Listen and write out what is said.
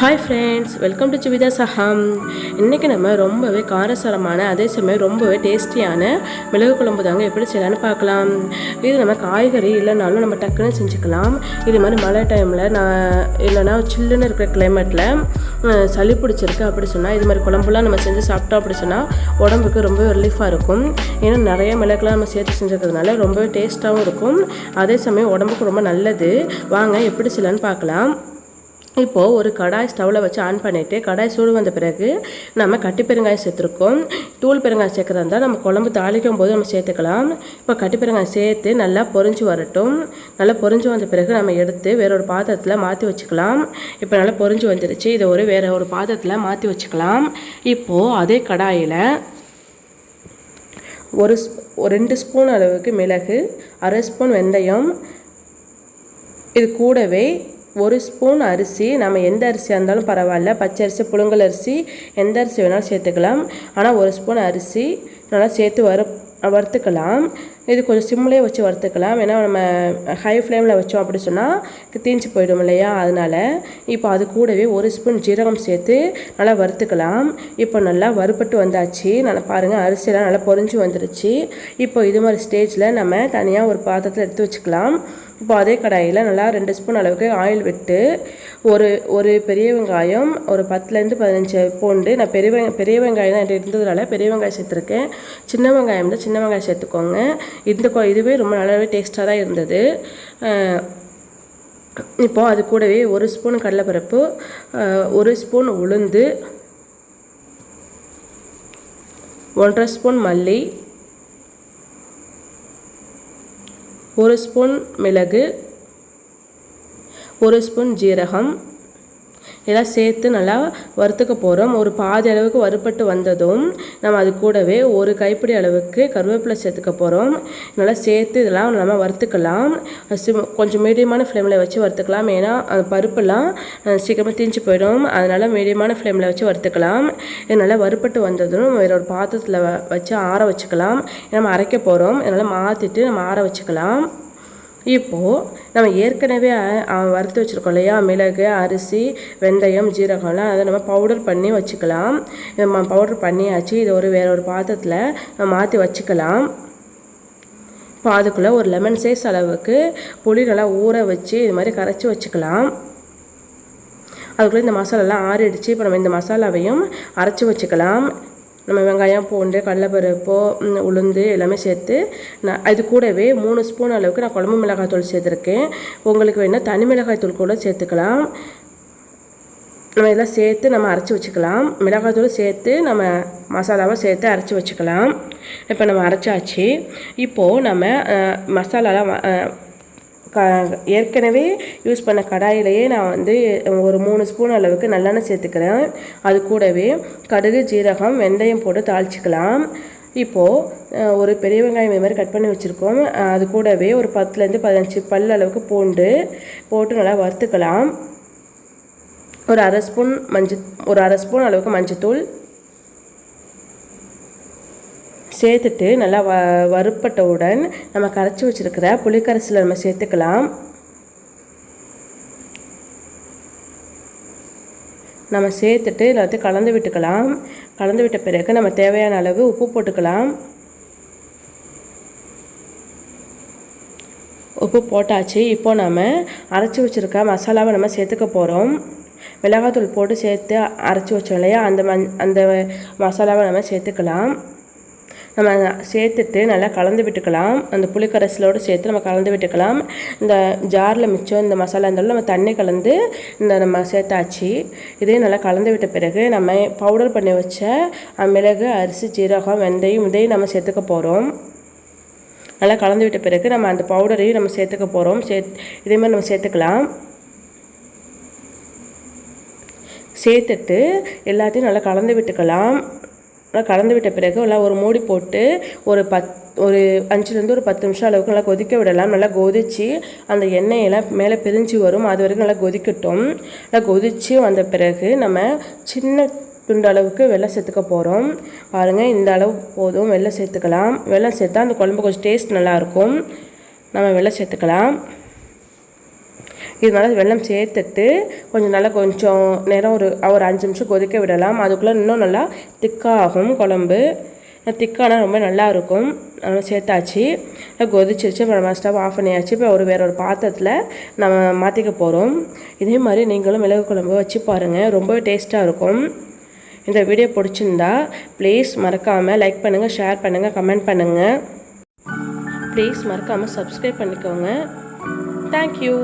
Hi friends, welcome to Chivida Saham. இன்றைக்கி நம்ம ரொம்பவே காரசாரமான அதே சமயம் ரொம்பவே டேஸ்டியான மிளகு குழம்பு தாங்க எப்படி செய்யலான்னு பார்க்கலாம். இது நம்ம காய்கறி இல்லைனாலும் நம்ம டக்குன்னு செஞ்சுக்கலாம். இது மாதிரி மழை டைமில் இல்லைனா சில்லுன்னு இருக்கிற கிளைமேட்டில் சளி பிடிச்சிருக்கு அப்படி சொன்னால் இது மாதிரி குழம்புலாம் நம்ம செஞ்சு சாப்பிட்டோம் அப்படி சொன்னால் உடம்புக்கு ரொம்பவே ரிலீஃபாக இருக்கும். ஏன்னா நிறைய மிளகுலாம் நம்ம சேர்த்து செஞ்சுக்கிறதுனால ரொம்பவே டேஸ்ட்டாகவும் இருக்கும். அதே சமயம் உடம்புக்கு ரொம்ப நல்லது. வாங்க எப்படி செய்யலான்னு பார்க்கலாம். இப்போது ஒரு கடாய் ஸ்டவ்வில் வச்சு ஆன் பண்ணிவிட்டு கடாய் சூடு வந்த பிறகு நம்ம கட்டி பெருங்காயம் சேர்த்துருக்கோம். தூள் பெருங்காயம் சேர்க்குறதா இருந்தால் நம்ம குழம்பு தாளிக்கும் போது நம்ம சேர்த்துக்கலாம். இப்போ கட்டி பெருங்காயம் சேர்த்து நல்லா பொரிஞ்சு வரட்டும். நல்லா பொரிஞ்சு வந்த பிறகு நம்ம எடுத்து வேறொரு பாத்திரத்தில் மாற்றி வச்சுக்கலாம். இப்போ நல்லா பொரிஞ்சு வந்துடுச்சு. இதை வேறு ஒரு பாத்திரத்தில் மாற்றி வச்சுக்கலாம். இப்போது அதே கடாயில் ஒரு 2 ஸ்பூன் அளவுக்கு மிளகு, 1/2 ஸ்பூன் வெந்தயம், இது கூடவே 1 ஸ்பூன் அரிசி, நம்ம எந்த அரிசியாக இருந்தாலும் பரவாயில்ல, பச்சை அரிசி, புழுங்கல் அரிசி, எந்த அரிசி வேணாலும் சேர்த்துக்கலாம். ஆனால் 1 ஸ்பூன் அரிசி நல்லா சேர்த்து வறுத்துக்கலாம். இது கொஞ்சம் சிம்லேயே வச்சு வறுத்துக்கலாம். ஏன்னா நம்ம ஹை ஃப்ளேமில் வச்சோம் அப்படி சொன்னால் தீஞ்சு போயிடும் இல்லையா, அதனால் இப்போ அது கூடவே 1 ஸ்பூன் ஜீரகம் சேர்த்து நல்லா வறுத்துக்கலாம். இப்போ நல்லா வறுப்பட்டு வந்தாச்சு. நல்லா பாருங்கள், அரிசியெல்லாம் நல்லா பொரிஞ்சு வந்துடுச்சு. இப்போ இது மாதிரி ஸ்டேஜில் நம்ம தனியாக ஒரு பாத்திரத்தில் எடுத்து வச்சுக்கலாம். இப்போ அதே கடாயில் நல்லா 2 ஸ்பூன் அளவுக்கு ஆயில் விட்டு ஒரு பெரிய வெங்காயம், ஒரு 10லேருந்து 15 பூண்டு, நான் பெரிய வெங்காயம் தான் இருந்ததுனால பெரிய வெங்காயம் சேர்த்துருக்கேன். சின்ன வெங்காயம் தான் சின்ன வெங்காயம் சேர்த்துக்கோங்க. இதுவே ரொம்ப நல்லாவே டேஸ்ட்டாக தான் இருந்தது. இப்போது அது கூடவே 1 ஸ்பூன் கடலைப்பருப்பு, 1 ஸ்பூன் உளுந்து, 1/2 ஸ்பூன் மல்லி, 1 ஸ்பூன் மிளகு, 1 ஸ்பூன் ஜீரகம் இதெல்லாம் சேர்த்து நல்லா வறுத்துக்க போகிறோம். ஒரு பாதி அளவுக்கு வறுப்பட்டு வந்ததும் நம்ம அது கூடவே ஒரு கைப்பிடி அளவுக்கு கருவேப்பிலை சேர்த்துக்க போகிறோம். நல்லா சேர்த்து இதெல்லாம் நம்ம வறுத்துக்கலாம். கொஞ்சம் மீடியமான ஃப்ளேமில் வச்சு வறுத்துக்கலாம். ஏன்னா அந்த பருப்பெல்லாம் சீக்கிரமாக தீஞ்சு போயிடும். அதனால் மீடியமான ஃப்ளேமில் வச்சு வறுத்துக்கலாம். இது நல்லா வறுப்பட்டு வந்ததும் வேறு ஒரு பாத்திரத்தில் வச்சு ஆற வச்சுக்கலாம். நம்ம அரைக்க போகிறோம். இதனால் மாற்றிட்டு நம்ம ஆற வச்சுக்கலாம். இப்போது நம்ம ஏற்கனவே வறுத்து வச்சுருக்கோம் இல்லையா, மிளகு, அரிசி, வெந்தயம், ஜீரகம்லாம் அதை நம்ம பவுடர் பண்ணி வச்சுக்கலாம். நம்ம பவுடர் பண்ணியாச்சு. இது வேற ஒரு பாத்திரத்தில் நம்ம மாற்றி வச்சுக்கலாம். இப்போ அதுக்குள்ளே ஒரு லெமன் சைஸ் அளவுக்கு புளி நல்லா ஊற வச்சு இது மாதிரி கரைச்சி வச்சுக்கலாம். அதுக்குள்ளே இந்த மசாலாலாம் ஆறிடுச்சு. இப்போ நம்ம இந்த மசாலாவையும் அரைச்சி வச்சுக்கலாம். நம்ம வெங்காயம், பூண்டு, கடலைப்பருப்பு, உளுந்து எல்லாமே சேர்த்து அது கூடவே 3 ஸ்பூன் அளவுக்கு நான் குழம்பு மிளகாய் தூள் சேர்த்துருக்கேன். உங்களுக்கு வேணால் தனி மிளகாய் தூள் கூட சேர்த்துக்கலாம். நம்ம இதெல்லாம் சேர்த்து நம்ம அரைச்சி வச்சுக்கலாம். மிளகாய் தூள் சேர்த்து நம்ம மசாலாவை சேர்த்து அரைச்சி வச்சுக்கலாம். இப்போ நம்ம அரைச்சாச்சு. இப்போது நம்ம மசாலாலாம் ஏற்கனவே யூஸ் பண்ண கடாயிலேயே நான் ஒரு 3 ஸ்பூன் அளவுக்கு நல்லெண்ணெய் சேர்த்துக்கிறேன். அது கூடவே கடுகு, ஜீரகம், வெந்தயம் போட்டு தாளிச்சிக்கலாம். இப்போது ஒரு பெரிய வெங்காயம் இது மாதிரி கட் பண்ணி வச்சுருக்கோம். அது கூடவே ஒரு 10லேருந்து 15 பல் அளவுக்கு பூண்டு போட்டு நல்லா வறுத்துக்கலாம். ஒரு அரை ஸ்பூன் அளவுக்கு மஞ்சத்தூள் சேர்த்துட்டு நல்லா வறுப்பட்டவுடன் நம்ம கரைச்சி வச்சுருக்கிற புளிக்கரைசலை நம்ம சேர்த்துக்கலாம். நம்ம சேர்த்துட்டு எல்லாத்தையும் கலந்து விட்டுக்கலாம். கலந்து விட்ட பிறகு நம்ம தேவையான அளவு உப்பு போட்டுக்கலாம். உப்பு போட்டாச்சு. இப்போ நம்ம அரைச்சி வச்சுருக்க மசாலாவை நம்ம சேர்த்துக்க போகிறோம். மிளகாத்தூள் போட்டு சேர்த்து அரைச்சி வச்சோம் இல்லையா, அந்த மசாலாவை நம்ம சேர்த்துக்கலாம். நம்ம சேர்த்துட்டு நல்லா கலந்து விட்டுக்கலாம். அந்த புளிக்கரைசலோடு சேர்த்து நம்ம கலந்து விட்டுக்கலாம். இந்த ஜாரில் மிச்சம் இந்த மசாலா இருந்தாலும் நம்ம தண்ணி கலந்து நம்ம சேர்த்தாச்சு. இதையும் நல்லா கலந்து விட்ட பிறகு நம்ம பவுடர் பண்ணி வச்ச மிளகு, அரிசி, ஜீரகம், வெந்தயம் இதையும் நம்ம சேர்த்துக்க போகிறோம். நல்லா கலந்து விட்ட பிறகு நம்ம அந்த பவுடரையும் நம்ம சேர்த்துக்க போகிறோம். இதே மாதிரி நம்ம சேர்த்துக்கலாம். சேர்த்துட்டு எல்லாத்தையும் நல்லா கலந்து விட்டுக்கலாம். கலந்து விட்ட பிறகு நல்லா ஒரு மூடி போட்டு ஒரு 5லேருந்து ஒரு 10 நிமிஷம் அளவுக்கு நல்லா கொதிக்க விடலாம். நல்லா கொதித்து அந்த எண்ணெயெல்லாம் மேலே பிரிஞ்சு வரும். அது வரைக்கும் நல்லா கொதிக்கட்டும். நல்லா கொதித்து வந்த பிறகு நம்ம சின்ன துண்டு அளவுக்கு வெல்லம் சேர்த்துக்க போகிறோம். பாருங்கள், இந்த அளவு போதும். வெல்லம் சேர்த்துக்கலாம். வெல்லம் சேர்த்தா அந்த குழம்பு கொஞ்சம் டேஸ்ட் நல்லாயிருக்கும். நம்ம வெல்லம் சேர்த்துக்கலாம். இதனால வெல்லம் சேர்த்துட்டு கொஞ்சம் நேரம் ஒரு 5 நிமிஷம் கொதிக்க விடலாம். அதுக்குள்ளே இன்னும் நல்லா திக்காகும் குழம்பு. திக்கானால் ரொம்ப நல்லாயிருக்கும். நம்ம சேர்த்தாச்சு, கொதிச்சிருச்சு. இப்போ நம்ம ஸ்டவ் ஆஃப் பண்ணியாச்சு. இப்போ வேற ஒரு பாத்திரத்தில் நம்ம மாற்றிக்க போகிறோம். இதே மாதிரி நீங்களும் மிளகு குழம்பு வச்சு பாருங்கள், ரொம்பவே டேஸ்ட்டாக இருக்கும். இந்த வீடியோ பிடிச்சிருந்தா ப்ளீஸ் மறக்காமல் லைக் பண்ணுங்கள், ஷேர் பண்ணுங்கள், கமெண்ட் பண்ணுங்கள். ப்ளீஸ் மறக்காமல் சப்ஸ்கிரைப் பண்ணிக்கோங்க. தேங்க்யூ.